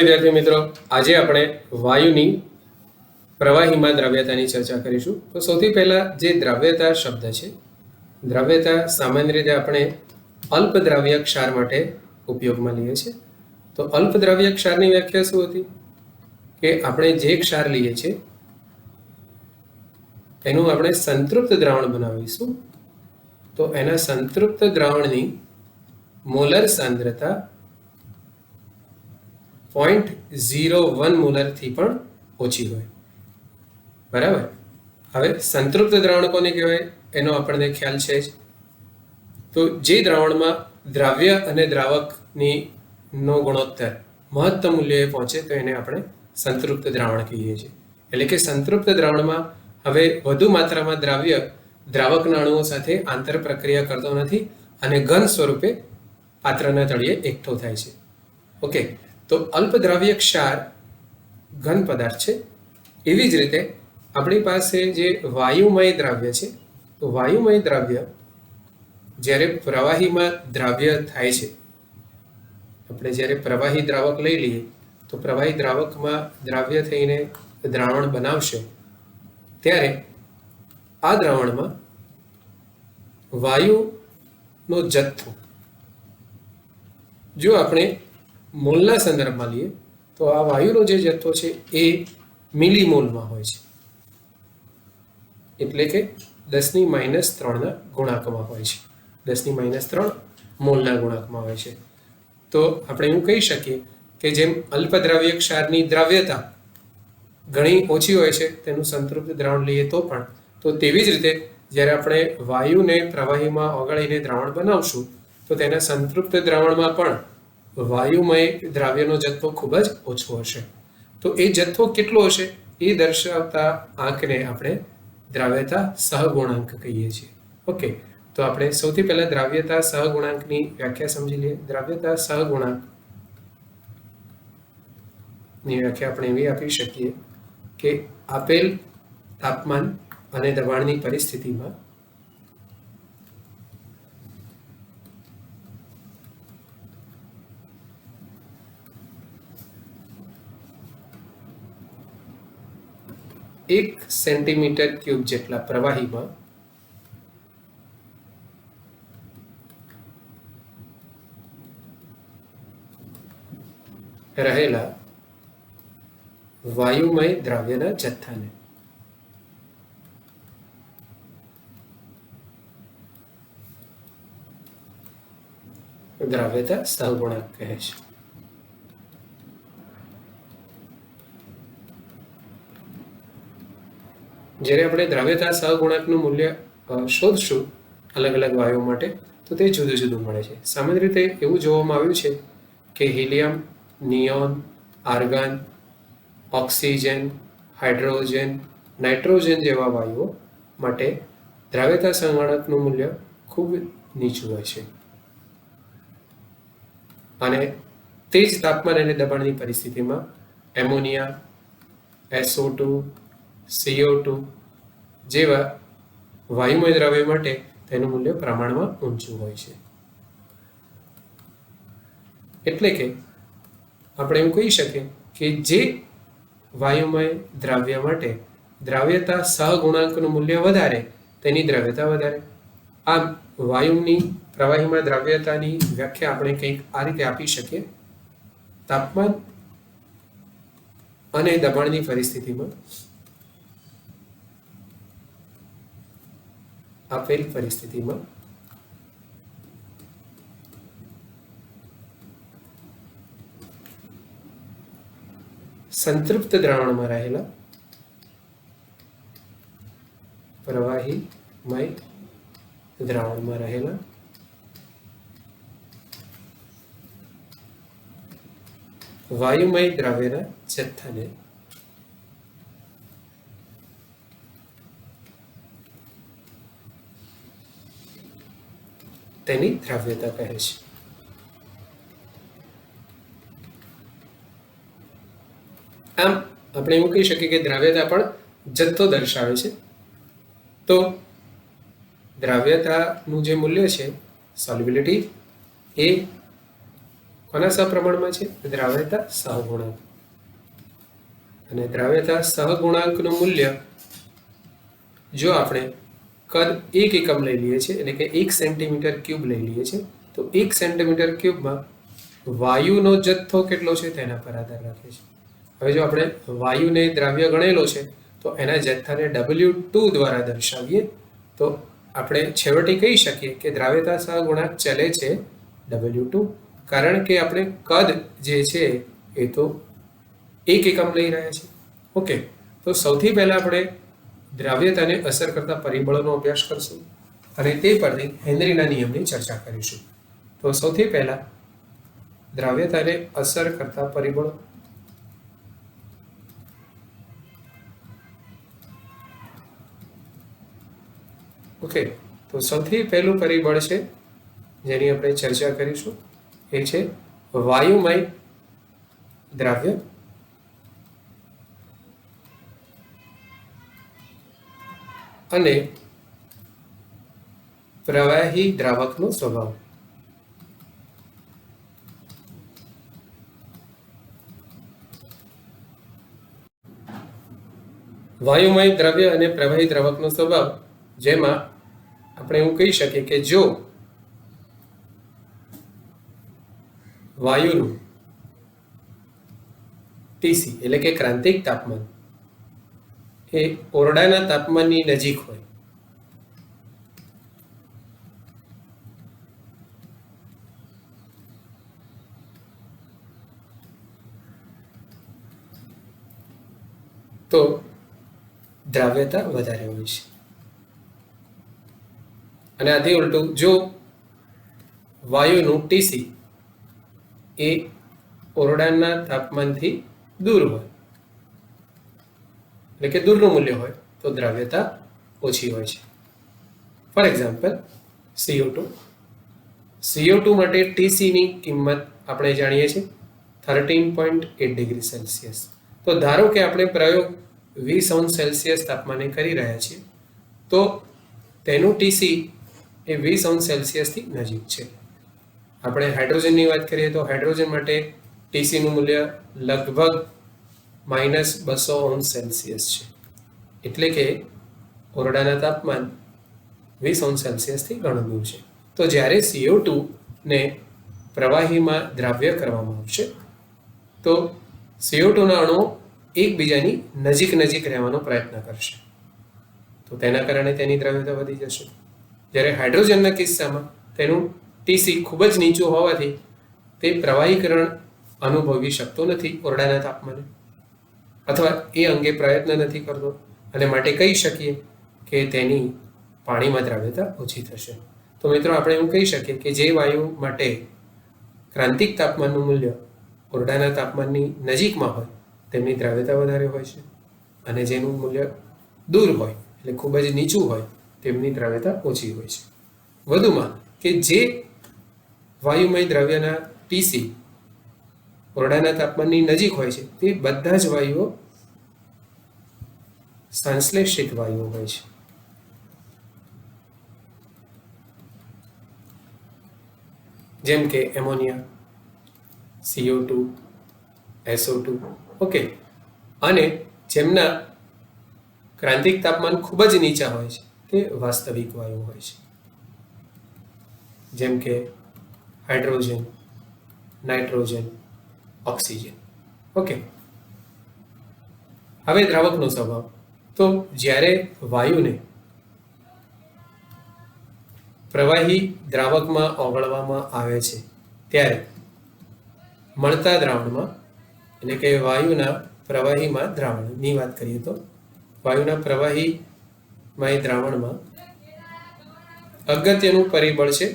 વિદ્યાર્થી મિત્રો, આજે આપણે વાયુની પ્રવાહીમાં દ્રવ્યતાની ચર્ચા કરીશું. તો સૌથી પહેલા જે દ્રવ્યતા શબ્દ છે, દ્રવ્યતા સામાન્ય રીતે આપણે અલ્પ દ્રાવ્ય ક્ષાર માટે ઉપયોગમાં લઈએ છીએ. તો અલ્પ દ્રાવ્ય ક્ષારની વ્યાખ્યા શું હતી કે આપણે જે ક્ષાર લઈએ છીએ એનું આપણે સંતૃપ્ત દ્રાવણ બનાવીશું. તો એના સંતૃપ્ત દ્રાવણની મોલર સાંદ્રતા 0.01 મોલરથી પણ ઓછી હોય. બરાબર. હવે સંતૃપ્ત દ્રાવણ કોને કહેવાય એનો આપણને ખ્યાલ છે જ. તો જે દ્રાવણમાં દ્રાવ્ય અને દ્રાવકની નો ગુણોત્તર મહત્તમ મૂલ્યએ પહોંચે તો એને આપણે સંતૃપ્ત દ્રાવણ કહીએ છીએ. એટલે કે સંતૃપ્ત દ્રાવણમાં હવે વધુ માત્રામાં દ્રાવ્ય દ્રાવકના અણુઓ સાથે આંતર પ્રક્રિયા કરતો નથી અને ઘન સ્વરૂપે પાત્રના તળિયે એકઠો થાય છે. ઓકે, તો અલ્પ દ્રાવ્ય ક્ષાર ઘન પદાર્થ છે. એવી જ રીતે આપણી પાસે જે વાયુમય દ્રાવ્ય છે, તો વાયુમય દ્રાવ્ય જ્યારે પ્રવાહીમાં દ્રાવ્ય થાય છે, આપણે જ્યારે પ્રવાહી દ્રાવક લઈ લઈએ તો પ્રવાહી દ્રાવકમાં દ્રાવ્ય થઈને દ્રાવણ બનાવશે ત્યારે આ દ્રાવણમાં વાયુનો જથ્થો જો આપણે મોલના સંદર્ભમાં લઈએ તો આ વાયુનો જે જથ્થો છે એ મિલીમોલમાં હોય છે. એટલે કે 10⁻³ ગુણાંકમાં હોય છે. 10⁻³ મોલના ગુણાંકમાં હોય છે. તો આપણે એવું કહી શકીએ કે જેમ અલ્પદ્રાવ્ય ક્ષારની દ્રાવ્યતા ઘણી ઓછી હોય છે તેનું સંતૃપ્ત દ્રાવણ લઈએ તો પણ, તો તેવી જ રીતે જ્યારે આપણે વાયુને પ્રવાહીમાં ઓગાળીને દ્રાવણ બનાવશું તો તેના સંતૃપ્ત દ્રાવણમાં પણ વાયુમય દ્રાવ્યનો જથ્થો ખૂબ જ ઓછો હશે. તો એ જથ્થો કેટલો હશે એ દર્શાવતા આંકને આપણે દ્રાવ્યતા સહગુણાંક કહીએ છીએ. ઓકે, તો આપણે સૌથી પહેલા દ્રાવ્યતા સહગુણાંકની વ્યાખ્યા સમજી લઈએ. દ્રાવ્યતા સહગુણાંકની વ્યાખ્યા આપણે એવી આપી શકીએ કે આપેલ તાપમાન અને દબાણની પરિસ્થિતિમાં એક સેન્ટીમીટર ક્યુબ જેટલા પ્રવાહીમાં રહેલા વાયુમય દ્રાવ્યના જથ્થાને દ્રાવ્યતા સહગુણાંક કહે છે. જ્યારે આપણે દ્રાવ્યતા સહગુણાંકનું મૂલ્ય શોધશું અલગ અલગ વાયુઓ માટે તો તે જુદું જુદું મળે છે. સામાન્ય રીતે એવું જોવામાં આવ્યું છે કે helium, neon, argon, oxygen, hydrogen, nitrogen જેવા વાયુઓ માટે દ્રાવ્યતા સહગુણાંકનું મૂલ્ય ખૂબ નીચું હોય છે. અને તે જ તાપમાન અને દબાણની પરિસ્થિતિમાં એમોનિયા, SO2, CO2 જેવા વાયુમય દ્રવ્ય માટે તેનું મૂલ્ય પ્રમાણમાં ઊંચું હોય છે. એટલે કે આપણે એવું કહી શકીએ કે જે વાયુમય દ્રાવ્ય માટે દ્રાવ્યતા સહગુણાંકનું મૂલ્ય વધારે તેની દ્રવ્યતા વધારે. આમ વાયુની પ્રવાહીમાં દ્રાવ્યતાની વ્યાખ્યા આપણે કંઈક આ રીતે આપી શકીએ. તાપમાન અને દબાણની પરિસ્થિતિમાં આપેલ પરિસ્થિતિમાં સંતૃપ્ત દ્રાવણમાં રહેલા પ્રવાહીમય દ્રાવણમાં રહેલા વાયુમય દ્રાવ્યના જથ્થાને તેની દ્રાવ્યતા કહે છે. આમ આપણે એવું કહી શકીએ કે દ્રાવ્યતા પણ જથ્થો દર્શાવે છે. તો દ્રાવ્યતાનું જે મૂલ્ય છે સોલ્યુબિલિટી એ કોના સપ્રમાણમાં છે? દ્રાવ્યતા સહગુણાંક. અને દ્રાવ્યતા સહગુણાંકનું મૂલ્ય જો આપણે કદ 1 એકમ લઈ લઈએ છીએ, એટલે કે 1 સેન્ટીમીટર ક્યુબ લઈ લઈએ છીએ, તો 1 સેન્ટીમીટર ક્યુબમાં વાયુનો જથ્થો કેટલો છે તેના પર આધાર રાખે છે. હવે જો આપણે વાયુને દ્રાવ્ય ગણેલો છે તો એના જથ્થાને W2 દ્વારા દર્શાવીએ તો આપણે છેવટે કહી શકીએ કે દ્રાવ્યતા સહગુણાંક ચલે છે W2, કારણ કે આપણે કદ જે છે એ તો 1 એકમ લઈ રહ્યા છે. ઓકે, તો સૌથી પહેલા આપણે દ્રાવ્યતાને અસર કરતા પરિબળોનો અભ્યાસ કરશું અને તે પરથી હેનરીના નિયમની ચર્ચા કરીશું. તો સૌથી પહેલા દ્રાવ્યતાને અસર કરતા પરિબળો. ઓકે, તો સૌથી પહેલું પરિબળ છે જેની આપણે ચર્ચા કરીશું એ છે વાયુમય દ્રાવ્ય અને પ્રવાહી દ્રાવકનો સ્વભાવ. વાયુમય દ્રવ્ય અને પ્રવાહી દ્રાવકનો સ્વભાવ, જેમાં આપણે એવું કહી શકીએ કે જો વાયુનું ટીસી એટલે કે ક્રાંતિક તાપમાન એ ઓરડાના તાપમાનની નજીક હોય તો દ્રાવ્યતા વધારે હોય છે. અને આથી ઉલટું જો વાયુનું ટીસી એ ઓરડાના તાપમાનથી દૂર હોય એટલે કે દૂરનું મૂલ્ય હોય તો દ્રાવ્યતા ઓછી હોય છે. ફોર એક્ઝામ્પલ CO2 માટે ટીસીની કિંમત આપણે જાણીએ છીએ 13.8 ડિગ્રી સેલ્સિયસ. તો ધારો કે આપણે પ્રયોગ 20°C તાપમાને કરી રહ્યા છીએ તો તેનું ટીસી એ 20°C થી નજીક છે. આપણે હાઇડ્રોજનની વાત કરીએ તો હાઇડ્રોજન માટે ટીસીનું મૂલ્ય લગભગ -200°C છે, એટલે કે ઓરડાના તાપમાન 20°C થી ઘણું દૂર છે. તો જ્યારે CO2 ને પ્રવાહીમાં દ્રાવ્ય કરવામાં આવશે તો CO2 ના અણુઓ એકબીજાની નજીક રહેવાનો પ્રયત્ન કરશે, તો તેના કારણે તેની દ્રાવ્યતા વધી જશે. જ્યારે હાઇડ્રોજનના કિસ્સામાં તેનું ટીસી ખૂબ જ નીચું હોવાથી તે પ્રવાહીકરણ અનુભવી શકતો નથી ઓરડાના તાપમાને, અથવા એ અંગે પ્રયત્ન નથી કરતો, અને માટે કહી શકીએ કે તેની પાણીમાં દ્રાવ્યતા ઓછી થશે. તો મિત્રો આપણે એવું કહી શકીએ કે જે વાયુ માટે ક્રાંતિક તાપમાનનું મૂલ્ય ઓરડાના તાપમાનની નજીકમાં હોય તેમની દ્રાવ્યતા વધારે હોય છે, અને જેનું મૂલ્ય દૂર હોય એટલે ખૂબ જ નીચું હોય તેમની દ્રાવ્યતા ઓછી હોય છે. વધુમાં કે જે વાયુમય દ્રવ્યના ટીસી ઓરડાના તાપમાનની નજીક હોય છે તે બધા જ વાયુઓ સંશ્લેષિત વાયુઓ હોય છે. જેમ કે એમોનિયા, CO2, SO2. ઓકે, અને જેમના ક્રાંતિક તાપમાન ખૂબ જ નીચા હોય છે તે વાસ્તવિક વાયુ હોય છે, જેમ કે હાઇડ્રોજન, નાઇટ્રોજન, ઓક્સિજન. ઓકે, હવે દ્રાવકનો સ્વભાવ. તો જ્યારે વાયુને પ્રવાહી દ્રાવકમાં ઓગળવામાં આવે છે ત્યારે મળતા દ્રાવણમાં, એટલે કે વાયુના પ્રવાહીમાં દ્રાવણની વાત કરીએ તો વાયુના પ્રવાહીમય દ્રાવણમાં અગત્યનું પરિબળ છે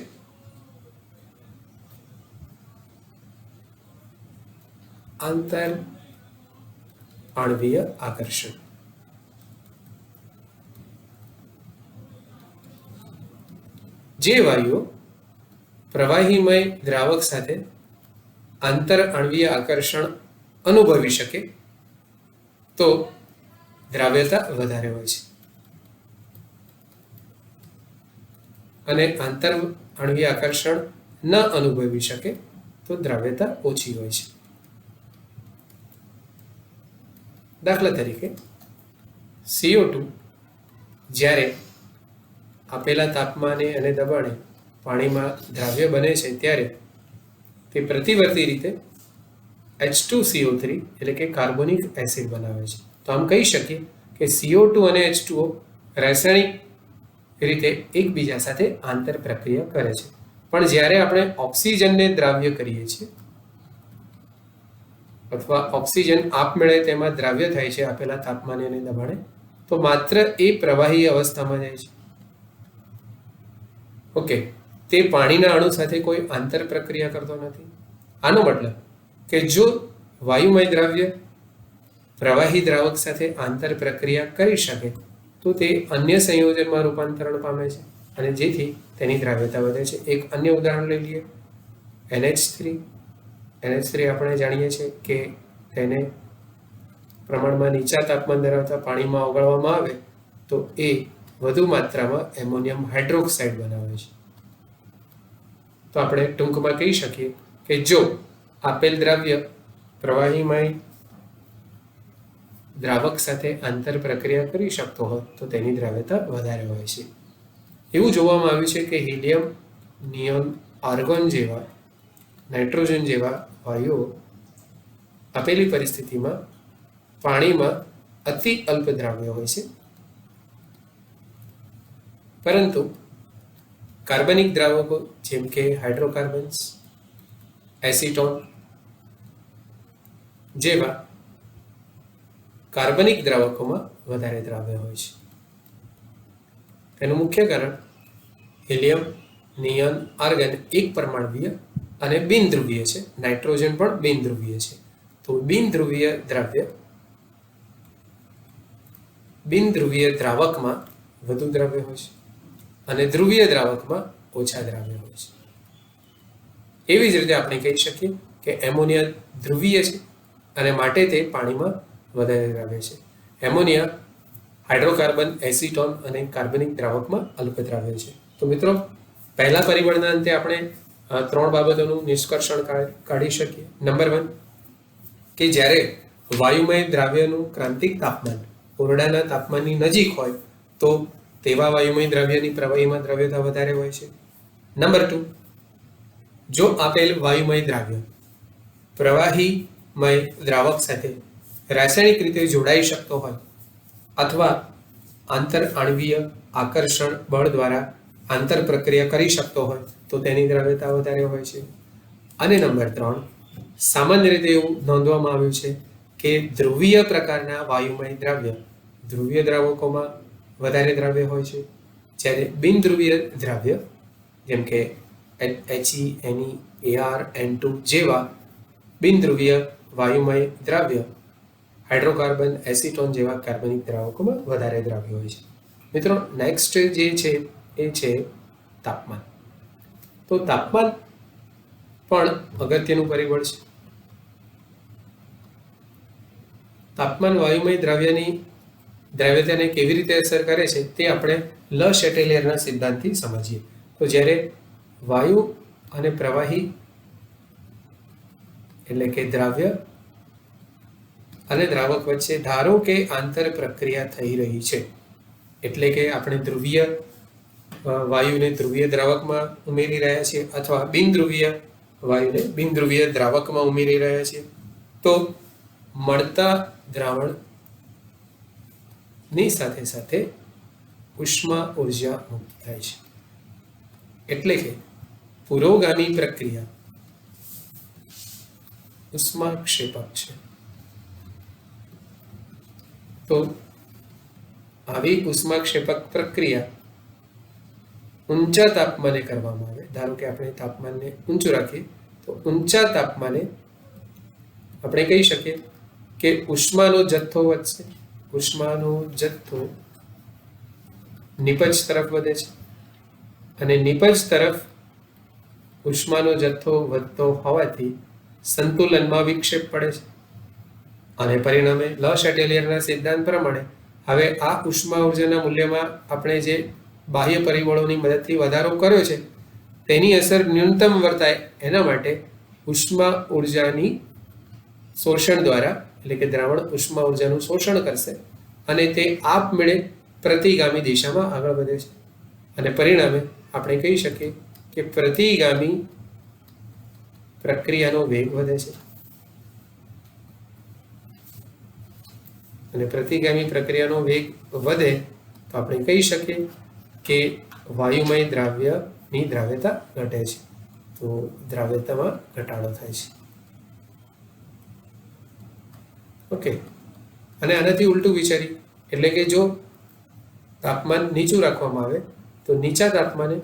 આંતર આણ્વીય આકર્ષણ. જે વાયુઓ પ્રવાહીમય દ્રાવક સાથે આંતર આણ્વીય આકર્ષણ અનુભવી શકે તો દ્રાવ્યતા વધારે હોય છે, અને આંતર આણ્વીય આકર્ષણ ન અનુભવી શકે તો દ્રાવ્યતા ઓછી હોય છે. દાખલા તરીકે CO2 જ્યારે આપેલા તાપમાને અને દબાણે પાણીમાં દ્રાવ્ય બને છે ત્યારે તે પ્રતિવર્તી રીતે H2CO3 એટલે કે કાર્બોનિક એસિડ બનાવે છે. તો આમ કહી શકીએ કે CO2 અને H2O રાસાયણિક રીતે એકબીજા સાથે આંતર પ્રક્રિયા કરે છે. પણ જ્યારે આપણે ઓક્સિજનને દ્રાવ્ય કરીએ છીએ અથવા ઓક્સિજન આપમેળે તેમાં દ્રાવ્ય થાય છે આપેલા તાપમાને અને દબાણે, તો માત્ર એ પ્રવાહી અવસ્થામાં જાય છે. ઓકે, તે પાણીના અણુ સાથે કોઈ આંતર પ્રક્રિયા કરતો નથી. આનો મતલબ કે જો વાયુમય દ્રાવ્ય પ્રવાહી દ્રાવક સાથે આંતર પ્રક્રિયા કરી શકે તો તે અન્ય સંયોજનમાં રૂપાંતરણ પામે છે અને જેથી તેની દ્રાવ્યતા વધે છે. એક અન્ય ઉદાહરણ લઈ લઈએ, NH3. NH3 આપણે જાણીએ છીએ કે તેને પ્રમાણમાં નીચા તાપમાન ધરાવતા પાણીમાં ઓગાળવામાં આવે તો એ વધુ માત્રામાં એમોનિયમ હાઇડ્રોક્સાઇડ બનાવે છે. તો આપણે ટૂંકમાં કહી શકીએ કે જો આપેલ દ્રાવ્ય પ્રવાહીમય દ્રાવક સાથે આંતર પ્રક્રિયા કરી શકતો હોય તો તેની દ્રાવ્યતા વધારે હોય છે. એવું જોવામાં આવ્યું છે કે હિલિયમ, નિયોન, આર્ગોન જેવા નાઇટ્રોજન જેવા વાયુઓ આપેલી પરિસ્થિતિમાં પાણીમાં અતિ અલ્પ દ્રાવ્ય હોય છે, પરંતુ કાર્બનિક દ્રાવકો જેમ કે હાઇડ્રોકાર્બન્સ, એસિટોન જેવા કાર્બનિક દ્રાવકોમાં વધારે દ્રાવ્ય હોય છે. તેનું મુખ્ય કારણ હિલિયમ, નિયોન, આર્ગન એક પરમાણુવીય અને બિનધ્રુવીય છે. નાઇટ્રોજન પણ બિનધ્રુવીય છે. તો બિનધ્રુવીય દ્રાવકમાં વધુ દ્રાવ્ય હોય છે અને ધ્રુવીય દ્રાવકમાં ઓછા દ્રાવ્ય હોય છે. એવી જ રીતે આપણે કહી શકીએ કે એમોનિયા ધ્રુવીય છે અને માટે તે પાણીમાં વધારે દ્રાવ્ય છે. એમોનિયા હાઇડ્રોકાર્બન, એસિટોન અને કાર્બનિક દ્રાવકમાં અલ્પ દ્રાવ્ય છે. તો મિત્રો, પહેલા પરિબળના અંતે આપણે 3 બાબતોનું નિષ્કર્ષણ કાઢી શકીએ. નંબર 1 કે જ્યારે વાયુમય દ્રાવ્યનું ક્રાંતિક તાપમાન ઓરડાના તાપમાનની નજીક હોય તો તેવા વાયુમય દ્રવ્યની પ્રવાહીમાં દ્રવ્યતા વધારે હોય છે. નંબર 2, જો આપેલ વાયુમય દ્રાવ્ય પ્રવાહીમય દ્રાવક સાથે રાસાયણિક રીતે જોડાઈ શકતો હોય અથવા આંતર આણ્વીય આકર્ષણ બળ દ્વારા આંતર પ્રક્રિયા કરી શકતો હોય તો તેની દ્રાવ્યતા વધારે હોય છે. અને નંબર 3, સામાન્ય રીતે એવું નોંધવામાં આવ્યું છે કે ધ્રુવીય પ્રકારના વાયુમય દ્રાવ્ય ધ્રુવીય દ્રાવકોમાં વધારે દ્રાવ્ય હોય છે, જ્યારે બિનધ્રુવીય દ્રાવ્ય જેમ કે He, Ne, Ar, N2 જેવા બિનધ્રુવીય વાયુમય દ્રાવ્ય હાઇડ્રોકાર્બન, એસિટોન જેવા કાર્બનિક દ્રાવકોમાં વધારે દ્રાવ્ય હોય છે. મિત્રો, નેક્સ્ટ જે છે એ છે તાપમાન. તો તાપમાન પણ અગત્યનું પરિબળ છે. તાપમાન વાયુમય દ્રાવ્યની દ્રાવ્યતાને કેવી રીતે અસર કરે છે તે આપણે લ શેટેલિયરના સિદ્ધાંતથી સમજીએ. તો જ્યારે વાયુ અને પ્રવાહી એટલે કે દ્રાવ્ય અને દ્રાવક વચ્ચે ધારો કે આંતર પ્રક્રિયા થઈ રહી છે, એટલે કે આપણે ધ્રુવીય વાયુને ધ્રુવીય દ્રાવકમાં ઉમેરી રહ્યા છીએ અથવા બિનધ્રુવીય વાયુને બિનધ્રુવીય દ્રાવકમાં ઉમેરી રહ્યા છીએ, તો મળતા દ્રાવણની સાથે સાથે ઉષ્મા ઉર્જા મુક્ત થાય છે. એટલે કે પુરોગામી પ્રક્રિયા ઉષ્માક્ષેપક છે. તો આવી ઉષ્માક્ષેપક પ્રક્રિયા ઊંચા તાપમાને કરવામાં આવે. ધારો કે આપણે તાપમાનને ઊંચું રાખીએ તો ઊંચા તાપમાને આપણે કહી શકીએ કે ઉષ્માનો જથ્થો વધશે. ઉષ્માનો જથ્થો નિપજ તરફ વધે છે અને નિપજ તરફ ઉષ્માનો જથ્થો વધતો હોવાથી સંતુલનમાં વિક્ષેપ પડે છે અને પરિણામે લ શેટેલિયરના સિદ્ધાંત પ્રમાણે હવે આ ઉષ્મા ઉર્જાના મૂલ્યમાં આપણે જે બાહ્ય પરિબળોની મદદથી વધારો કર્યો છે તેની અસર ન્યૂનતમ વર્તાય એના માટે ઉષ્મા ઉર્જાની શોષણ દ્વારા, એટલે કે દ્રાવણ ઉષ્મા ઉર્જાનું શોષણ કરશે અને તે આપમેળે પ્રતિગામી દિશામાં આગળ વધે છે અને પરિણામે આપણે કહી શકીએ કે પ્રતિગામી પ્રક્રિયાનો વેગ વધે છે. અને પ્રતિગામી પ્રક્રિયાનો વેગ વધે તો આપણે કહી શકીએ કે વાયુમય દ્રાવ્યની દ્રાવ્યતા ઘટે છે. તો દ્રાવ્યતામાં ઘટાડો થાય છે. ઓકે, અને આનાથી ઉલટું વિચારી, એટલે કે જો તાપમાન નીચું રાખવામાં આવે તો નીચા તાપમાને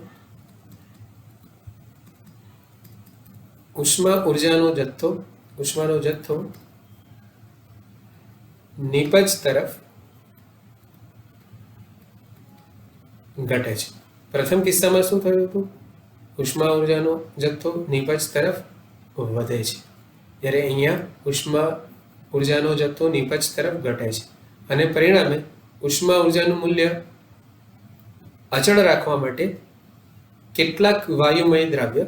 ઉષ્માનો જથ્થો નીપજ તરફ ઘટે છે. પ્રથમ કિસ્સામાં શું થયું હતું? ઉષ્મા ઉર્જાનો જથ્થો નીપજ તરફ વધે છે, જ્યારે અહીંયા ઉષ્મા ઉર્જાનો જથ્થો નીપજ તરફ ઘટે છે અને પરિણામે ઉષ્મા ઉર્જાનું મૂલ્ય અચળ રાખવા માટે કેટલાક વાયુમય દ્રાવ્ય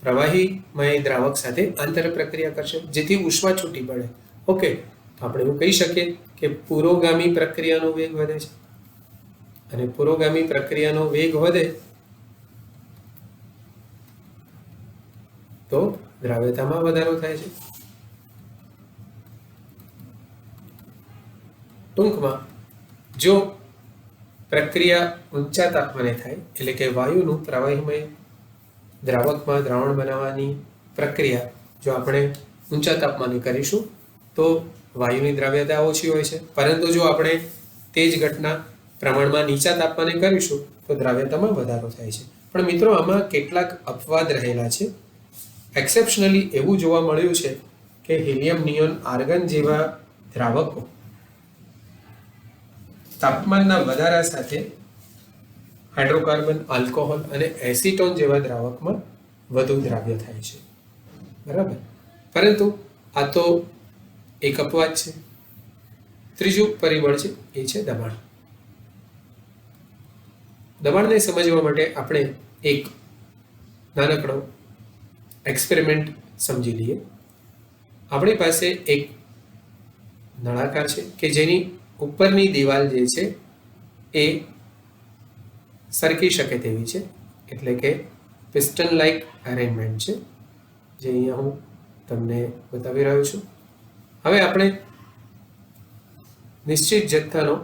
પ્રવાહીમય દ્રાવક સાથે આંતર પ્રક્રિયા કરશે, જેથી ઉષ્મા છૂટી પડે. ઓકે, તો આપણે એવું કહી શકીએ કે પુરોગામી પ્રક્રિયાનો વેગ વધે છે અને પુરોગામી પ્રક્રિયાનો વેગ વધે તો દ્રાવ્યતામાં વધારો થાય છે. ટૂંકમાં, જો પ્રક્રિયા ઊંચા તાપમાને થાય, એટલે કે વાયુનું પ્રવાહીમય દ્રાવકમાં દ્રાવણ બનાવવાની પ્રક્રિયા જો આપણે ઊંચા તાપમાને કરીશું તો વાયુની દ્રાવ્યતા ઓછી હોય છે, પરંતુ જો આપણે તે જ ઘટના પ્રમાણમાં નીચા તાપમાને કરીશું તો દ્રાવ્યતામાં વધારો થાય છે. પણ મિત્રો, આમાં કેટલાક અપવાદ રહેલા છે. એક્સેપ્શનલી એવું જોવા મળ્યું છે કે હિલિયમ, નિયોન, આર્ગન જેવા દ્રાવકો તાપમાનના વધારા સાથે હાઇડ્રોકાર્બન, આલ્કોહોલ અને એસિટોન જેવા દ્રાવકમાં વધુ દ્રાવ્ય થાય છે. બરાબર, પરંતુ આ તો એક અપવાદ છે. ત્રીજું પરિબળ છે એ છે દબાણ. દબાણને સમજવા માટે આપણે એક નાનકડો એક્સપેરિમેન્ટ સમજી લઈએ. આપણી પાસે એક નળાકાર છે કે જેની ઉપરની દિવાલ જે છે એ સરકી શકે તેવી છે, એટલે કે પિસ્ટન લાઇક અરેન્જમેન્ટ છે, જે અહીંયા હું તમને બતાવી રહ્યો છું. હવે આપણે નિશ્ચિત જથ્થાનો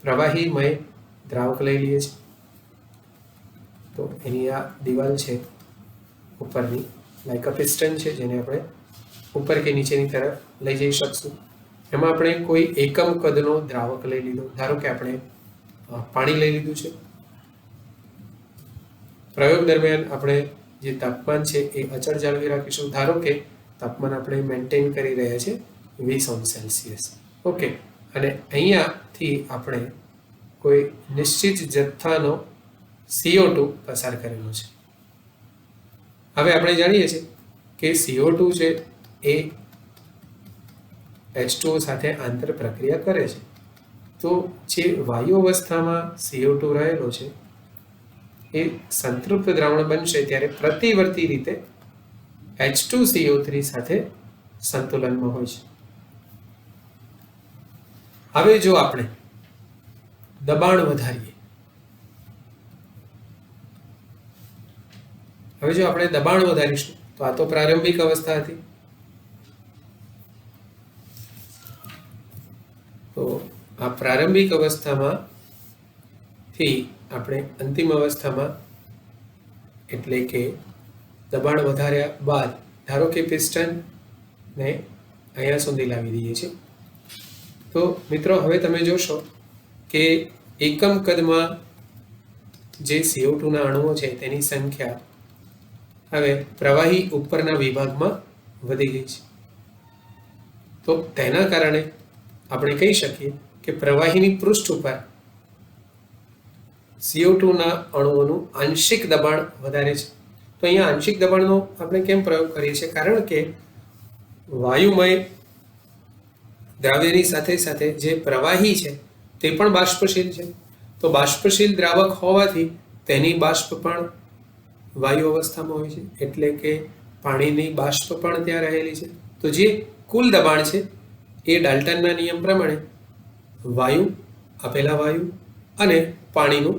પ્રવાહીમય દ્રાવક લઈ લઈએ છીએ. તો એની આ દિવાલ છે ઉપરની, લાઈક અ પિસ્ટન છે, જેને આપણે ઉપર કે નીચેની તરફ લઈ જઈ શકશું. એમાં આપણે કોઈ એકમ કદનો દ્રાવક લઈ લીધો. ધારો કે આપણે પાણી લઈ લીધું છે. પ્રયોગ દરમિયાન આપણે જે તાપમાન છે એ અચળ જાળવી રાખીશું. ધારો કે તાપમાન આપણે મેન્ટેન કરી રહ્યા છે 20°C. ઓકે, અને અહીંયાથી આપણે કોઈ નિશ્ચિત જથ્થાનો CO2 પસાર કરેલો છે. હવે આપણે જાણીએ છીએ કે CO2 છે એ H2O સાથે આંતર પ્રક્રિયા કરે છે. તો જે વાયુ અવસ્થામાં CO2 રહેલો છે એ સંતૃપ્ત દ્રાવણ બનશે ત્યારે પ્રતિવર્તી રીતે H2CO3 સાથે સંતુલનમાં હોય છે. હવે જો આપણે દબાણ વધારીએ, તો આ તો પ્રારંભિક અવસ્થા હતી. તો આ પ્રારંભિક અવસ્થામાંથી આપણે અંતિમ અવસ્થામાં, એટલે કે દબાણ વધાર્યા બાદ ધારો કે પિસ્ટનને અહીંયા સુધી લાવી દઈએ છીએ. તો મિત્રો, હવે તમે જોશો કે એકમ કદમાં જે CO2 ના અણુઓ છે તેની સંખ્યા હવે પ્રવાહી ઉપરના વિભાગમાં વધી ગઈ છે. તો તેના કારણે આપણે કહી શકીએ કે પ્રવાહીની પૃષ્ઠ ઉપર CO2 ના અણુઓનું આંશિક દબાણ વધારે છે. તો અહીંયા આંશિક દબાણનો આપણે કેમ પ્રયોગ કરીએ છીએ? કારણ કે વાયુમય દ્રાવ્યની સાથે સાથે જે પ્રવાહી છે તે પણ બાષ્પશીલ છે. તો બાષ્પશીલ દ્રાવક હોવાથી તેની બાષ્પ પણ વાયુ અવસ્થામાં હોય છે, એટલે કે પાણીની બાષ્પ પણ ત્યાં રહેલી છે. તો જે કુલ દબાણ છે એ ડાલ્ટનના નિયમ પ્રમાણે વાયુ, આપેલા વાયુ અને પાણીનું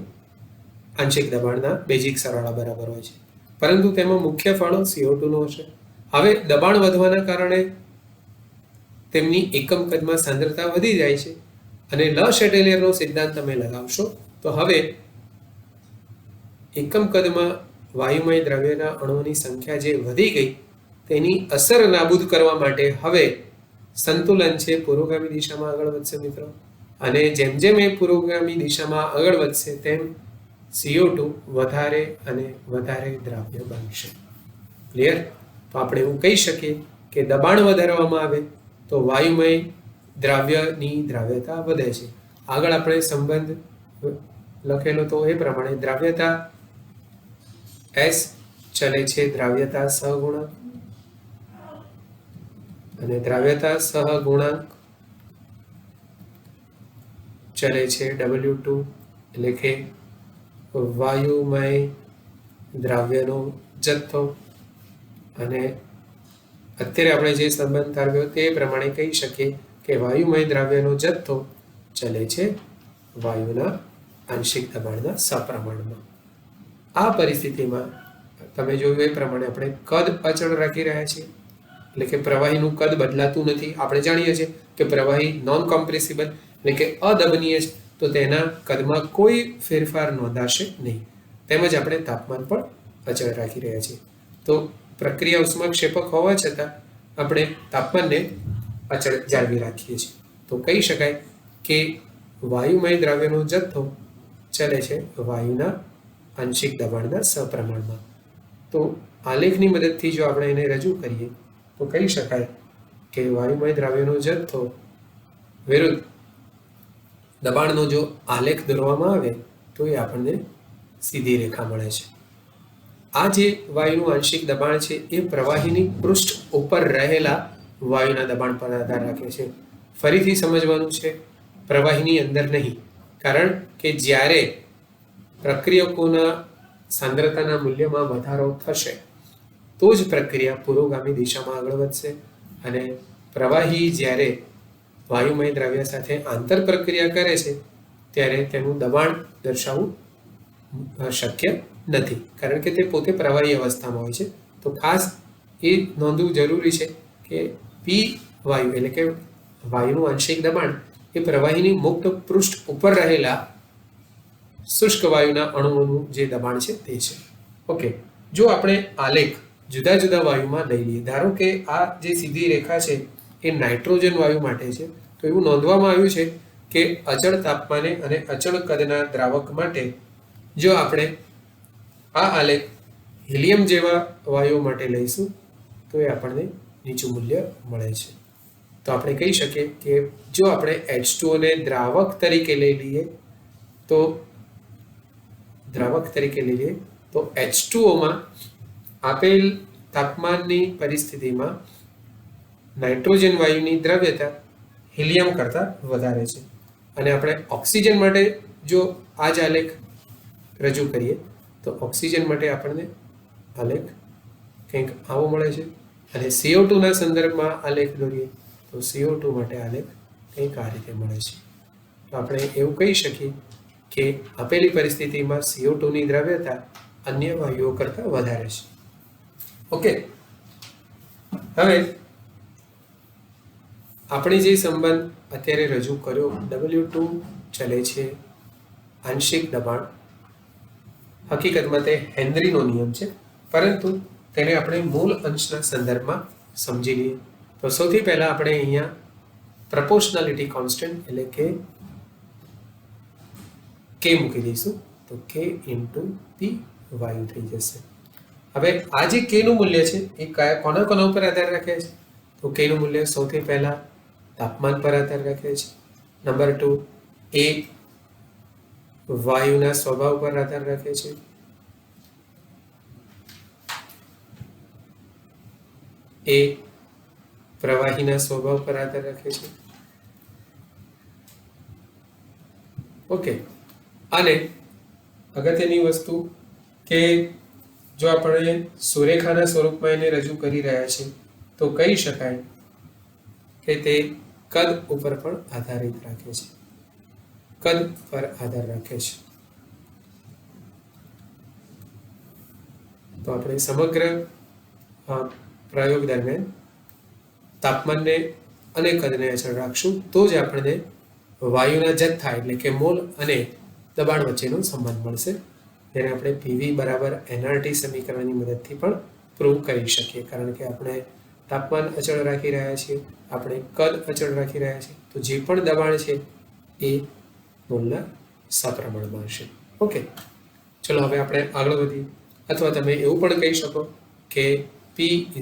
આંશિક દબાણના બેઝિક સરવાળા બરાબર હોય છે. પરંતુ તેમાં મુખ્ય ફાળો CO2 નો હશે. હવે દબાણ વધવાના કારણે તેમની એકમ કદમાં સાંદ્રતા વધી જાય છે અને લ શેટેલિયરનો સિદ્ધાંત તમે લગાવશો તો હવે એકમ કદમાં વાયુમય દ્રવ્યના અણુઓની સંખ્યા જે વધી ગઈ તેની અસર નાબૂદ કરવા માટે હવે સંતુલન છે પુરોગામી દિશામાં આગળ વધશે મિત્રો. અને જેમ જેમ એ પુરોગામી દિશામાં આગળ વધશે તેમ CO2 વધારે અને વધારે દ્રાવ્ય બનશે. ક્લિયર? તો આપણે એવું કહી શકીએ કે દબાણ વધારવામાં આવે તો વાયુમય દ્રાવ્યની દ્રાવ્યતા વધે છે. આગળ આપણે સંબંધ લખેલો તો એ પ્રમાણે દ્રાવ્યતા S ચલે છે દ્રાવ્યતા સહગુણાંક અને દ્રાવ્યતા સહગુણાંક ચલે છે W2 એટલે કે વાયુમય દ્રાવ્યનો જથ્થો. અને અત્યારે આપણે જે સંબંધ તારવ્યો તે પ્રમાણે કહી શકીએ કે વાયુમય દ્રાવ્યનો જથ્થો ચલે છે વાયુના આંશિક દબાણના સપ્રમાણમાં. આ પરિસ્થિતિમાં તમે જોયું એ પ્રમાણે આપણે કદ અચળ રાખી રહ્યા છીએ, એટલે કે પ્રવાહીનું કદ બદલાતું નથી. આપણે જાણીએ છીએ કે પ્રવાહી નોન કોમ્પ્રેસિબલ એટલે કે અદબનીય છે, તો તેના કદમાં કોઈ ફેરફાર નોંધાશે નહીં. તેમજ આપણે તાપમાન પણ અચળ રાખી રહ્યા છીએ. તો પ્રક્રિયા ઉષ્માક્ષેપક હોવા છતાં આપણે તાપમાનને અચળ જાળવી રાખીએ છીએ. તો કહી શકાય કે વાયુમય દ્રાવ્યનો જથ્થો ચલે છે વાયુના આંશિક દબાણના સપ્રમાણમાં. તો આલેખની મદદથી જો આપણે એને રજૂ કરીએ તો કહી શકાય કે વાયુમય દ્રાવ્યનો જથ્થો વિરુદ્ધ દબાણનો જો આલેખ દોરવામાં આવે તો એ આપણને સીધી રેખા મળે છે. આ જે વાયુનું આંશિક દબાણ છે એ પ્રવાહીની પૃષ્ઠ ઉપર રહેલા વાયુના દબાણ પર આધાર રાખે છે. ફરીથી સમજવાનું છે, પ્રવાહીની અંદર નહીં. કારણ કે જ્યારે પ્રક્રિયકોના સાંદ્રતાના મૂલ્યમાં વધારો થશે તો જ પ્રક્રિયા પુરોગામી દિશામાં આગળ વધશે. અને પ્રવાહી જ્યારે વાયુમય દ્રવ્ય સાથે આંતર પ્રક્રિયા કરે છે ત્યારે તેનું દબાણ દર્શાવવું શક્ય નથી, કારણ કે તે પોતે પ્રવાહી અવસ્થામાં હોય છે. તો ખાસ એ નોંધવું જરૂરી છે કે પી વાયુ એટલે કે વાયુનું આંશિક દબાણ એ પ્રવાહીની મુક્ત પૃષ્ઠ ઉપર રહેલા શુષ્ક વાયુના અણુઓનું જે દબાણ છે તે છે. ઓકે, જો આપણે આલેખ જુદા જુદા વાયુમાં લઈ લઈએ, ધારો કે આ જે સીધી રેખા છે એ નાઇટ્રોજન વાયુ માટે છે, તો એવું નોંધવામાં આવ્યું છે કે અચળ તાપમાને અને અચળ કદના દ્રાવક માટે જો આપણે આ આલેખ હિલિયમ જેવા વાયુઓ માટે લઈશું તો એ આપણને નીચું મૂલ્ય મળે છે. તો આપણે કહી શકીએ કે જો આપણે H2O ને દ્રાવક તરીકે લઈ લઈએ તો H2O માં આપેલ તાપમાનની પરિસ્થિતિમાં નાઇટ્રોજન વાયુની દ્રવ્યતા હિલિયમ કરતાં વધારે છે. અને આપણે ઓક્સિજન માટે જો આ જ આલેખ રજૂ કરીએ તો ઓક્સિજન માટે આપણને આલેખ કંઈક આવો મળે છે. અને CO2 ના સંદર્ભમાં આલેખ દોરીએ તો CO2 માટે આલેખ કંઈક આ રીતે મળે છે. તો આપણે એવું કહી શકીએ કે આપેલી પરિસ્થિતિમાં CO2 ની દ્રવ્યતા અન્ય વાયુઓ કરતાં વધારે છે. ઓકે, હવે આપણે જે સંબંધ અત્યારે રજૂ કર્યો W2 ચલે છે આંશિક દબાણ, હકીકતમાં તે હેનરીનો નિયમ છે, પરંતુ તેને આપણે મૂળ અંશના સંદર્ભમાં સમજી લઈએ. તો સૌથી પહેલા આપણે અહીંયા પ્રપોર્શનાલિટી કોન્સ્ટન્ટ એટલે કે K મૂકી દઈશું. તો K ઇન્ટુ P વાયુ થઈ જશે. હવે આ જે K નું મૂલ્ય છે એ કોના ઉપર આધાર રાખે છે? તો K નું મૂલ્ય સૌથી પહેલા તાપમાન પર આધાર રાખે છે. નંબર 2 એ વાયુના સ્વભાવ પર આધાર રાખે છે. એ પ્રવાહીના સ્વભાવ પર આધાર રાખે છે. ઓકે, અને અગત્યની વસ્તુ કે જો આપણે સુરેખાના સ્વરૂપમાં એને રજૂ કરી રહ્યા છીએ તો કહી શકાય કે તે કદ ઉપર પણ આધારિત રાખે છે, કદ પર આધાર રાખે છે. તો આપણે સમગ્ર પ્રયોગ દરમિયાન તાપમાનને અને કદને અચળ રાખશું તો જ આપણને વાયુના જથ્થા એટલે કે મોલ અને દબાણ વચ્ચેનો સંબંધ મળશે, જેને આપણે પીવી બરાબર એનઆરટી સમીકરણની મદદથી પણ પ્રૂવ કરી શકીએ. કારણ કે આપણે તાપમાન અચળ રાખી રહ્યા છીએ, આપણે કદ અચળ રાખી રહ્યા છીએ, તો જે પણ દબાણ છે એ મોલના સપ્રમાણમાં હશે. ઓકે, ચલો હવે આપણે આગળ વધીએ. અથવા તમે એવું પણ કહી શકો કે P =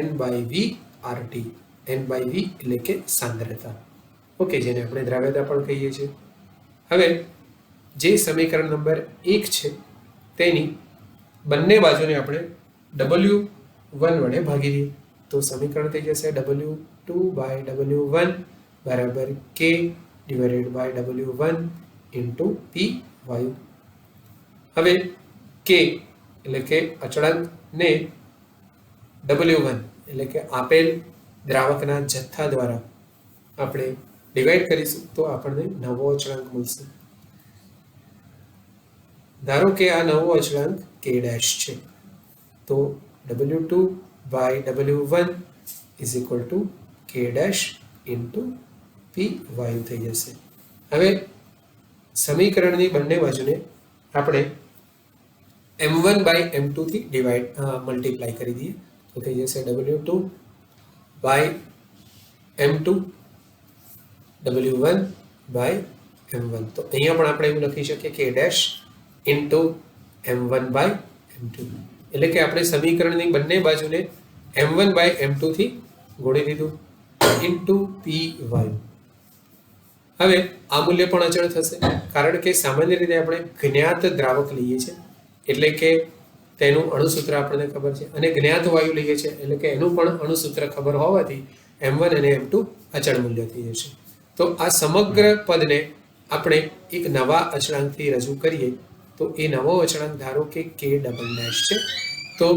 N/V/RT. N/V એટલે કે સાંદ્રતા. ઓકે, જેને આપણે દ્રાવ્યતા પણ કહીએ છીએ. હવે જે સમીકરણ નંબર 1 છે તેની બંને બાજુને આપણે W1 વડે ભાગી દઈએ તો સમીકરણ થઈ જશે W2/W1 બરાબર K/W1 × P વાયુ. હવે K એટલે કે અચળાંકને W1 એટલે કે આપેલ દ્રાવકના જથ્થા દ્વારા આપણે ડિવાઈડ કરીશું તો આપણને નવો અચળાંક મળશે. ધારો કે આ નવો અચળાંક K' છે, તો W2/W1 = K' × P વાયુ થઈ જશે. હવે સમીકરણની બંને બાજુને આપણે M1/M2 થી મલ્ટીપ્લાય કરી દઈએ તો થઈ જશે W2/M2 W1/M1. તો અહીંયા પણ આપણે એવું લખી શકીએ K' × M1/M2 એટલે કે આપણે સમીકરણની બંને બાજુને M1/M2 થી ગુણી દીધું × P વાયુ. હવે આ મૂલ્ય પણ અચળ થશે કારણ કે સામાન્ય રીતે આપણે જ્ઞાત દ્રાવક લઈએ છીએ એટલે કે તેનું અણુસૂત્ર આપણને ખબર છે અને જ્ઞાત વાયુ લઈએ છીએ એટલે કે એનું પણ અણુસૂત્ર ખબર હોવાથી M1 અને M2 અચળ મૂલ્ય થઈ જશે. તો આ સમગ્ર પદને આપણે એક નવા અચળાંકથી રજૂ કરીએ તો એ નવો અચળાંક ધારો કે K" છે, તો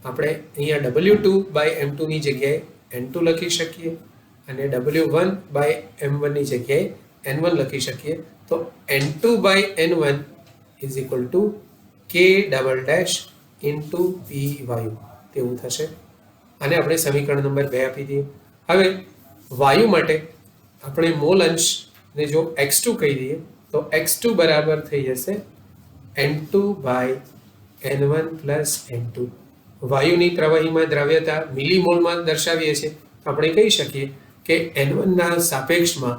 આપણે અહીંયા W2/M2 ની જગ્યાએ N2 લખી શકીએ અને W1/M1 ની જગ્યાએ N1 લખી શકીએ. તો N2/N1 = K" × P વાયુ તેવું થશે. આને આપણે સમીકરણ નંબર 2 આપી દઈએ. હવે વાયુ માટે આપણે મોલ અંશને જો x2 કહી દઈએ તો x2 બરાબર થઈ જશે N2/N1 + N2. વાયુની પ્રવાહીમાં દ્રવ્યતા મિલીમોલમાં દર્શાવીએ છીએ તો આપણે કહી શકીએ કે N1 ના સાપેક્ષમાં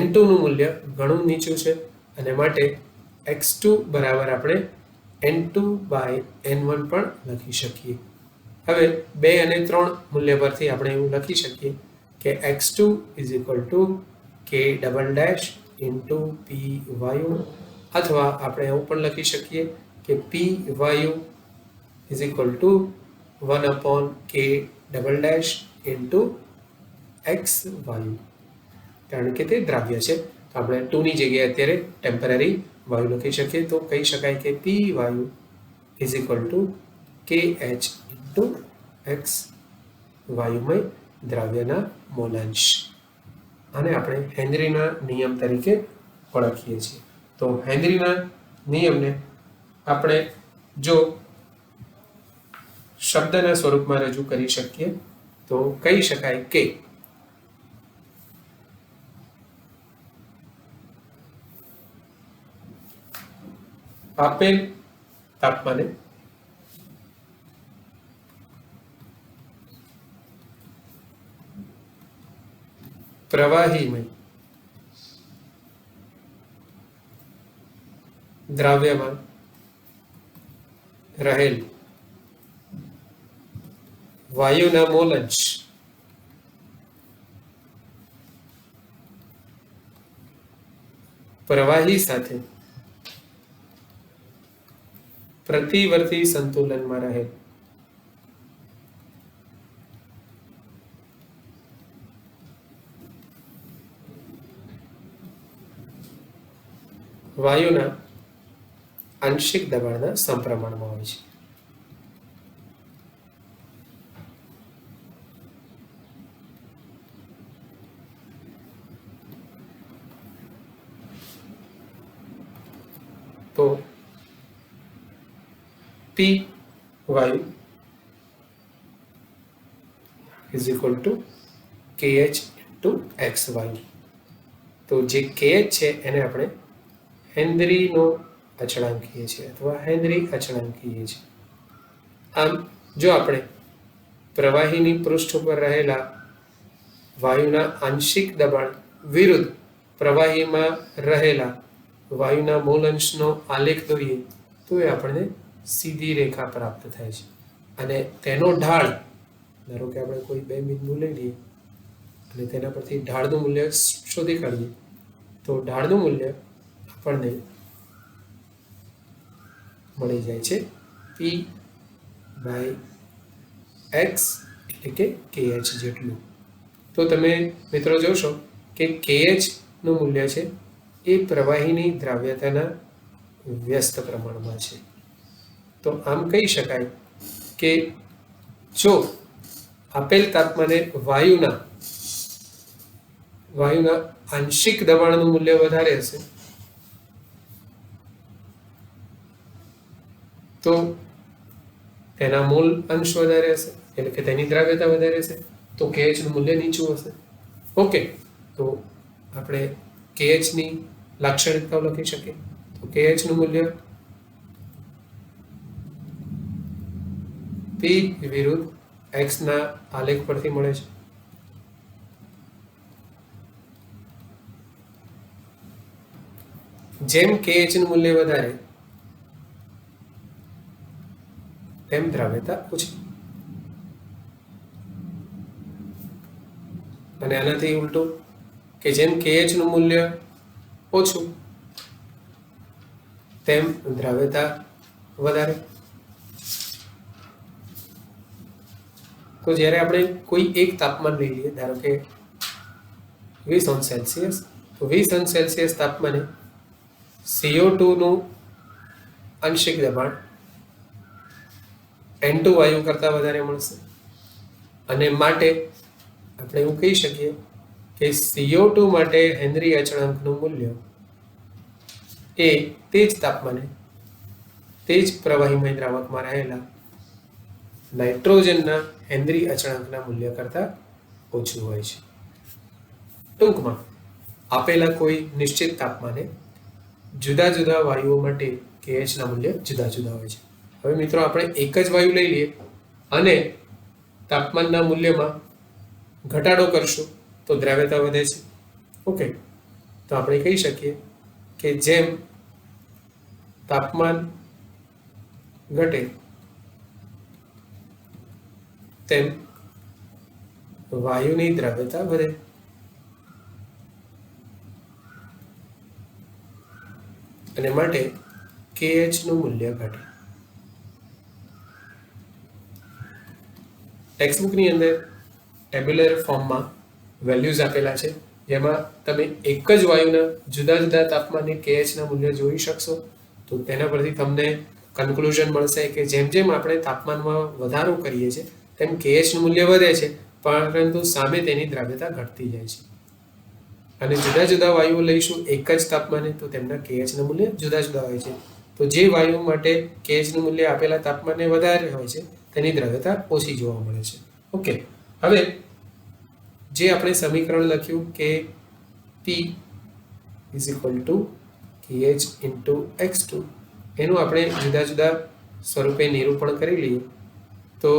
N2 નું મૂલ્ય ઘણું નીચું છે અને માટે x2 બરાબર આપણે N2/N1 પણ લખી શકીએ. હવે 2 અને 3 મૂલ્ય પરથી આપણે એવું લખી શકીએ કે x2 = K" × P વાયુ અથવા આપણે એવું પણ લખી શકીએ કે P વાયુ = 1/K" × X વાયુ. કારણ કે તે દ્રાવ્ય છે તો આપણે 2 ની જગ્યાએ અત્યારે ટેમ્પરરી વાયુ લખી શકીએ તો કહી શકાય કે P વાયુ = KH × X વાયુમય દ્રવ્યના મોલાંશ. આને આપણે હેનરીના નિયમ તરીકે ઓળખીએ છીએ. તો હેનરીના નિયમને આપણે જો શબ્દના સ્વરૂપમાં રજૂ કરી શકીએ તો કહી શકાય કે આપેલ તાપમાને પ્રવાહીમય દ્રાવ્યમાં રહેલ વાયુના મોલ અંશ પ્રવાહી સાથે પ્રતિવર્તી સંતુલનમાં રહે વાયુના આંશિક દબાણના સમપ્રમાણમાં હોય છે. તો P વાયુ is equal to KH into X વાયુ. તો જે KH છે એને આપણે હેનરીનો અચળાંક કહીએ છીએ અથવા હેનરી અચળાંક કહીએ છીએ. આમ જો આપણે પ્રવાહીની પૃષ્ઠ ઉપર રહેલા વાયુના આંશિક દબાણ વિરુદ્ધ પ્રવાહીમાં રહેલા વાયુના મોલ અંશનો આલેખ દોરીએ તો એ આપણને સીધી રેખા પ્રાપ્ત થાય છે. અને તેનો ઢાળ, ધારો કે આપણે કોઈ બે બિંદુ લઈ લઈએ અને તેના પરથી ઢાળનું મૂલ્ય શોધી કાઢીએ તો ઢાળનું મૂલ્ય આપણને મળી જાય છે P/X એટલે કે KH જેટલું. તો તમે મિત્રો જોશો કે KH નું મૂલ્ય છે એ પ્રવાહીની દ્રાવ્યતાના વ્યસ્ત પ્રમાણમાં છે. તો આમ કહી શકાય કે જો આપેલ તાપમાને વાયુના આંશિક દબાણનું મૂલ્ય વધારે હશે તો તેના મોલ અંશ વધારે હશે એટલે કે તેની દ્રાવ્યતા વધારે હશે તો KH નું મૂલ્ય નીચું હશે. ઓકે, તો આપણે KH ની લાક્ષણિકતાઓ લખી શકીએ. તો KH નું મૂલ્ય P વિરુદ્ધ X ના આલેખ પરથી મળે છે. જેમ KH નું મૂલ્ય વધારે તેમ દ્રાવ્યતા ઓછી. અને આનાથી ઉલટું કે જેમ KH નું મૂલ્ય ઓછું તેમ દ્રાવ્યતા વધારે. તો જ્યારે આપણે કોઈ એક તાપમાન લઈ લઈએ, ધારો કે 20°C, તો 20°C તાપમાને CO2 નું આંશિક દબાણ N2 વાયુ કરતાં વધારે મળશે. અને માટે આપણે એવું કહી શકીએ કે CO2 માટે હેનરી અચળાંકનું મૂલ્ય એ તે જ તાપમાને તે જ પ્રવાહીમય દ્રાવકમાં રહેલા નાઇટ્રોજનના હેનરી અચળાંકના મૂલ્ય કરતાં ઓછું હોય છે. ટૂંકમાં આપેલા કોઈ નિશ્ચિત તાપમાને જુદા જુદા વાયુઓ માટે KH ના મૂલ્ય જુદા જુદા હોય છે. હવે મિત્રો આપણે એક જ વાયુ લઈ લઈએ અને તાપમાનના મૂલ્યમાં ઘટાડો કરશું તો દ્રાવ્યતા વધે છે. ઓકે, તો આપણે કહી શકીએ કે જેમ તાપમાન ઘટે તેમ વાયુની દ્રાવ્યતા વધે. અને માટે KH નું મૂલ્ય ઘટે. ટેક્સ્ટબુકની અંદર ટેબ્યુલર ફોર્મમાં વેલ્યુઝ આપેલા છે જેમાં તમે એક જ વાયુના જુદા જુદા તાપમાને KH ના મૂલ્ય જોઈ શકશો. તો તેના પરથી તમને કન્ક્લુઝન મળશે કે જેમ જેમ આપણે તાપમાનમાં વધારો કરીએ છીએ તેમ KH નું મૂલ્ય વધે છે, પરંતુ સામે તેની દ્રાવ્યતા ઘટતી જાય છે. અને જુદા જુદા વાયુઓ લઈશું એક જ તાપમાને તો તેમના KH નું મૂલ્ય જુદા જુદા હોય છે. તો જે વાયુ માટે KH નું મૂલ્ય આપેલા તાપમાને વધારે હોય છે તેની દ્રાવ્યતા ઓછી જોવા મળે છે. ઓકે, હવે જે આપણે સમીકરણ લખ્યું કે P is equal to KH into X2 એનું આપણે જુદા જુદા સ્વરૂપે નિરૂપણ કરી લઈએ તો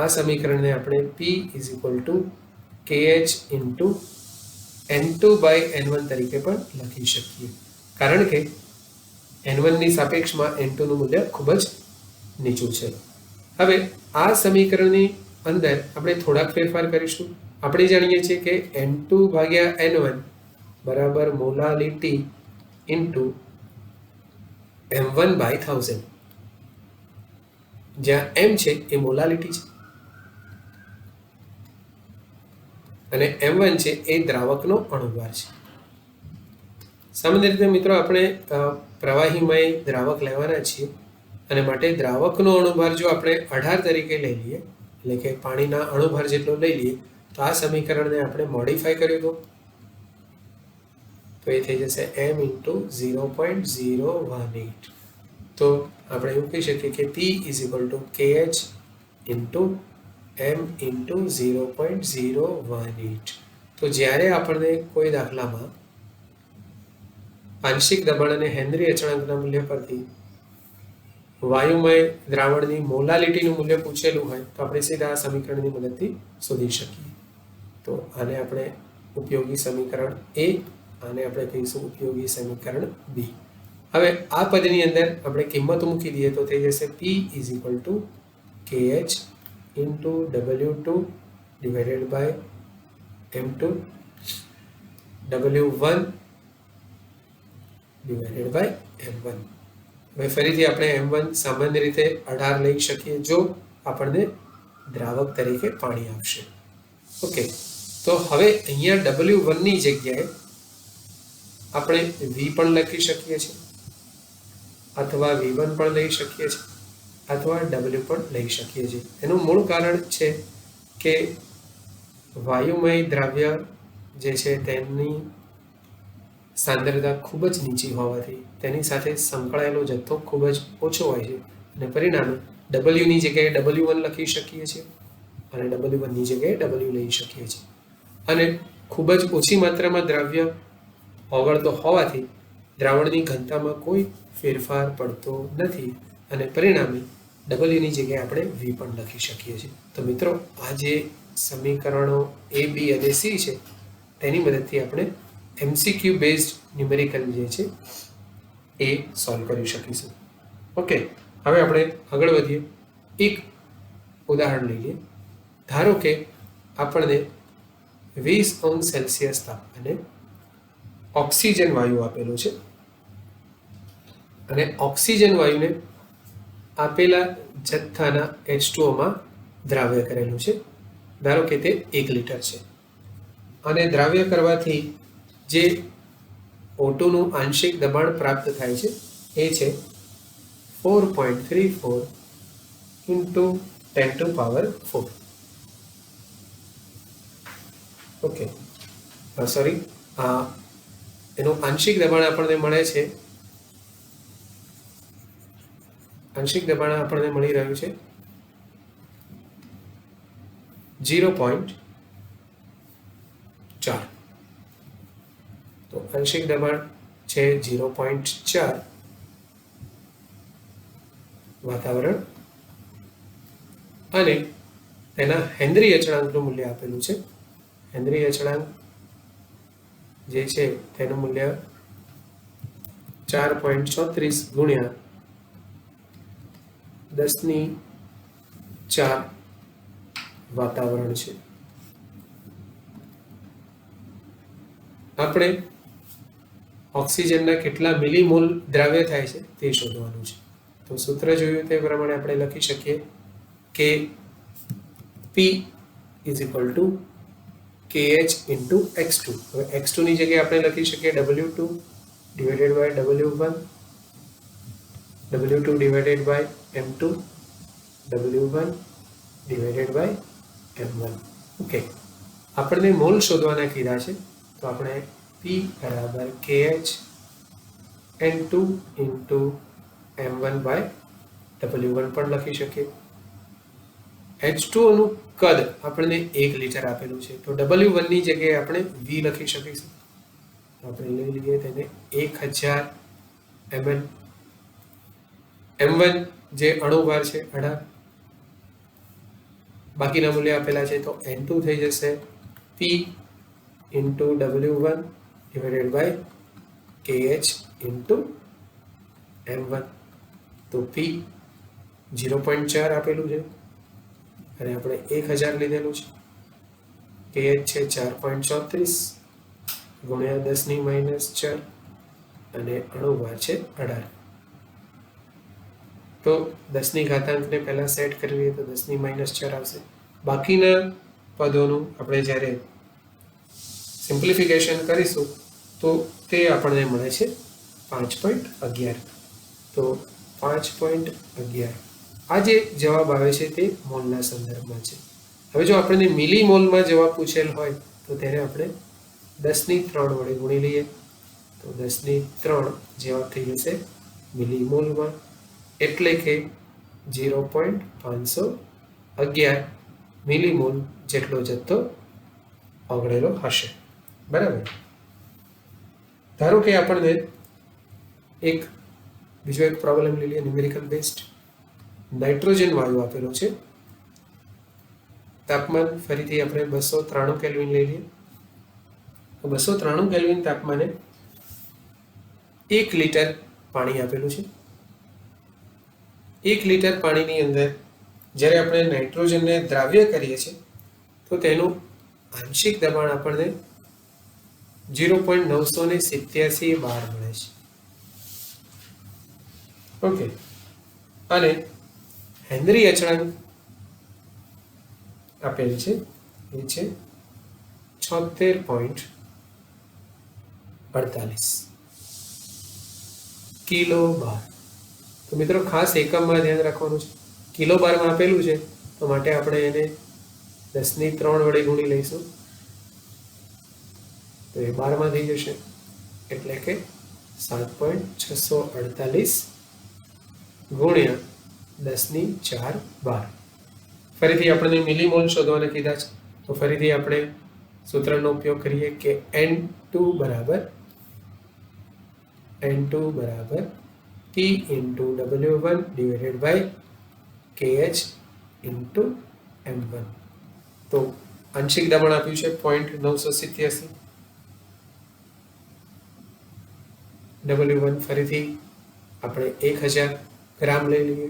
આ સમીકરણને આપણે P is equal to KH into N2/N1 તરીકે પણ લખી શકીએ, કારણ કે N1 ની સાપેક્ષમાં N2 નું મૂલ્ય ખૂબ જ નીચું છે. હવે આ સમીકરણની અંદર આપણે થોડાક ફેરફાર કરીશું. આપણે જાણીએ છીએ કે N2/N1 બરાબર મોલાલિટી ઇન્ટુ M1/1000, જ્યાં M છે એ મોલાલિટી છે અને M1 છે એ દ્રાવકનો અણુભાર છે. સામાન્ય રીતે મિત્રો આપણે પ્રવાહીમય દ્રાવક લેવાના છીએ અને માટે દ્રાવકનો અણુભાર જો આપણે 18 તરીકે લઈ લઈએ, એટલે કે પાણીના અણુભાર જેટલો લઈ લઈએ, તો આ સમીકરણને આપણે મોડિફાઈ કર્યું તો એ થઈ જશે m ઇન્ટુ 0.018. તો આપણે એવું કહી શકીએ કે P is equal to KH into m into 0.018. તો જ્યારે આપણને કોઈ દાખલામાં આંશિક દબાણ અને હેનરી અચળાંકના મૂલ્ય પરથી વાયુમય દ્રાવણની મોલાલિટીનું મૂલ્ય પૂછેલું હોય તો આપણે સીધા આ સમીકરણની મદદથી શોધી શકીએ. તો આને આપણે ઉપયોગી સમીકરણ A, આને આપણે કહીશું ઉપયોગી સમીકરણ B. હવે આ પદની અંદર આપણે કિંમતો મૂકી દઈએ તો થઈ જશે P is equal to KH into W2 divided by M2 W1 divided by M1. હવે ફરીથી આપણે M1 સામાન્ય રીતે 18 લઈ શકીએ જો આપણને દ્રાવક તરીકે પાણી આપશે. ઓકે, તો હવે અહીંયા W1 ની જગ્યાએ આપણે V પણ લખી શકીએ છીએ, અથવા V1 પણ લઈ શકીએ છીએ, અથવા W પણ લઈ શકીએ છીએ. એનું મૂળ કારણ છે કે વાયુમય દ્રાવ્ય જે છે તેની સાંદ્રતા ખૂબ જ નીચી હોવાથી તેની સાથે સંકળાયેલો જથ્થો ખૂબ જ ઓછો હોય છે અને પરિણામે W ની જગ્યાએ W1 લખી શકીએ છીએ અને W1 ની જગ્યાએ W લઈ શકીએ છીએ. અને ખૂબ જ ઓછી માત્રામાં દ્રાવ્ય ઓગળતો હોવાથી દ્રાવણની ઘનતામાં કોઈ ફેરફાર પડતો નથી અને પરિણામે W ની જગ્યાએ આપણે V પણ લખી શકીએ છીએ. તો મિત્રો આ જે સમીકરણો A, B અને C છે તેની મદદથી આપણે MCQ બેઝડ ન્યુમેરિકલ જે છે એ સોલ્વ કરી શકીશું. ઓકે, હવે આપણે આગળ વધીએ. એક ઉદાહરણ લઈએ. ધારો કે આપણને 20°C તાપમાને ઓક્સિજન વાયુ આપેલું છે અને ઓક્સિજન વાયુને આપેલા જથ્થાના H2O માં દ્રાવ્ય કરેલું છે. ધારો કે તે 1 લીટર છે અને દ્રાવ્ય કરવાથી જે O2 નું આંશિક દબાણ પ્રાપ્ત થાય છે એ છે 4.34 ઇન્ટુ 10⁴. ઓકે, સોરી, એનું આંશિક દબાણ આપણને મળે છે, આંશિક દબાણ આપણને મળી રહ્યું છે 0.4. તો આંશિક દબાણ છે 0.4 વાતાવરણ અને તેના હેનરી અચળાંકનું મૂલ્ય આપેલું છે. હેનરી અચળાંક જે છે તેનું મૂલ્ય 4.34 ગુણ્યા 10⁴ વાતાવરણ છે. આપણે ઓક્સિજનના કેટલા મિલીમોલ દ્રાવ્ય થાય છે તે શોધવાનું છે. તો સૂત્ર જોયું તે પ્રમાણે આપણે લખી શકીએ કે P is equal to KH into X2. હવે X2 ની જગ્યાએ આપણે લખી શકીએ W2 divided by W1, W2 divided by M2, W1 divided by M1. Okay, આપણને મોલ શોધવાના કીધા છે તો આપણે P બરાબર KH N2 into M1 by W1 પણ લખી શકીએ. H2O નું કદ આપણને 1 લીટર આપેલું છે તો W1 ની જગ્યાએ આપણે V લખી શકીશું. તો આપણે લઈ લઈએ તેને 1000 ml. M1 જે અણુભાર છે 18, બાકીના મૂલ્ય આપેલા છે તો N2 થઈ જશે P into W1 divided by KH into M1. તો P 0.4 આપેલું છે અને આપણે 1000 લીધેલું છે. KH છે 4.34 ગુણ્યા 10⁻⁴ અને અણુભાર છે 18. તો 10 ને પહેલા સેટ કરીએ તો 10⁻⁴ આવશે. બાકીના પદોનું આપણે જ્યારે સિમ્પ્લિફિકેશન કરીશું તો તે આપણને મળે છે 5.11. તો 5.11 આ જે જવાબ આવે છે તે મોલના સંદર્ભમાં છે. હવે જો આપણને મિલીમોલમાં જવાબ પૂછેલ હોય તો તેને આપણે 10³ વડે ગુણી લઈએ. તો 10³ જવાબ થઈ જશે મિલીમોલમાં, એટલે કે 0.511 મિલીમોલ જેટલો જથ્થો ઓગળેલો હશે. બરાબર. ધારો કે આપણને બીજો એક પ્રોબ્લેમ લઈ લઈએ, ન્યુમેરિકલ બેસ્ડ. નાઇટ્રોજન વાયુ આપેલો છે. તાપમાન ફરીથી આપણે 293 કેલ્વિન લઈ લઈએ. તો 293 કેલ્વિન તાપમાને 1 લિટર પાણી આપેલું છે. 1 લિટર પાણીની અંદર જ્યારે આપણે નાઇટ્રોજનને દ્રાવ્ય કરીએ છીએ તો તેનું આંશિક દબાણ આપણને 0.987 બાર મળે છે. ઓકે. અને હેનરી અચળાંક આપેલ છે, એ છે 76.48 કિલો બાર. તો મિત્રો ખાસ એકમમાં ધ્યાન રાખવાનું છે. કિલો બારમાં આપેલું છે તો માટે આપણે એને 10³ વડે ગુણી લઈશું. તો એ બારમાં થઈ જશે, એટલે કે 7.648 ગુણ્યા 10⁴ બાર. ફરીથી આપણને મિલીમોલ શોધવાના કીધા છે, તો ફરીથી આપણે સૂત્રનો ઉપયોગ કરીએ કે N2 બરાબર P into W1 divided by KH into M1. તો આંશિક દબાણ આપ્યું છે 0.987. W1 ફરીથી આપણે 1000 ગ્રામ લઈ લઈએ.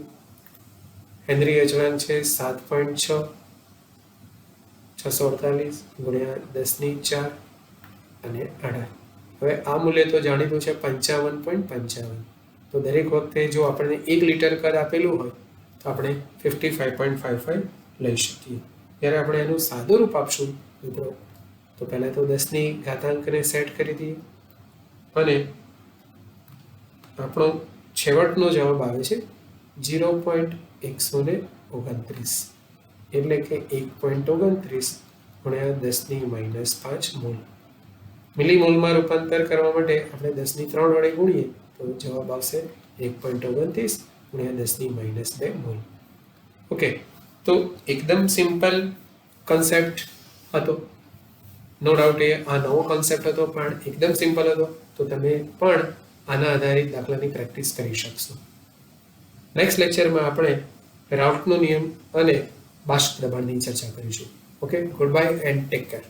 હેનરી અચળાંક છે 7.6, 648 ગુણ્યા 10⁴ અને 18. હવે આ મૂલ્ય તો જાણીતું છે 55.55. તો દરેક વખતે જો આપણને 1 લિટર કદ આપેલું હોય તો આપણે 55.55 લઈ શકીએ. જ્યારે આપણે એનું સાદું રૂપ આપશું મિત્રો, તો પહેલાં તો 10⁻ને સેટ કરી દઈએ અને આપણો છેવટનો જવાબ આવે છે 0.129, એટલે કે 1.29 ગુણ્યા 10⁻⁵ મોલ. મિલીમોલમાં રૂપાંતર કરવા માટે આપણે 10³ વડે ગુણીએ તો જવાબ આવશે 1.29 ગુણ્યા 10⁻² મોલ. ઓકે. તો એકદમ સિમ્પલ કોન્સેપ્ટ હતો. નો ડાઉટ એ આ નવો કોન્સેપ્ટ હતો, પણ એકદમ સિમ્પલ હતો. તો તમે પણ આના આધારિત દાખલાની પ્રેક્ટિસ કરી શકશો. નેક્સ્ટ લેક્ચરમાં આપણે રાઉટનો નિયમ અને બાષ્પ દબાણની ચર્ચા કરીશું. Okay. Good bye and take care.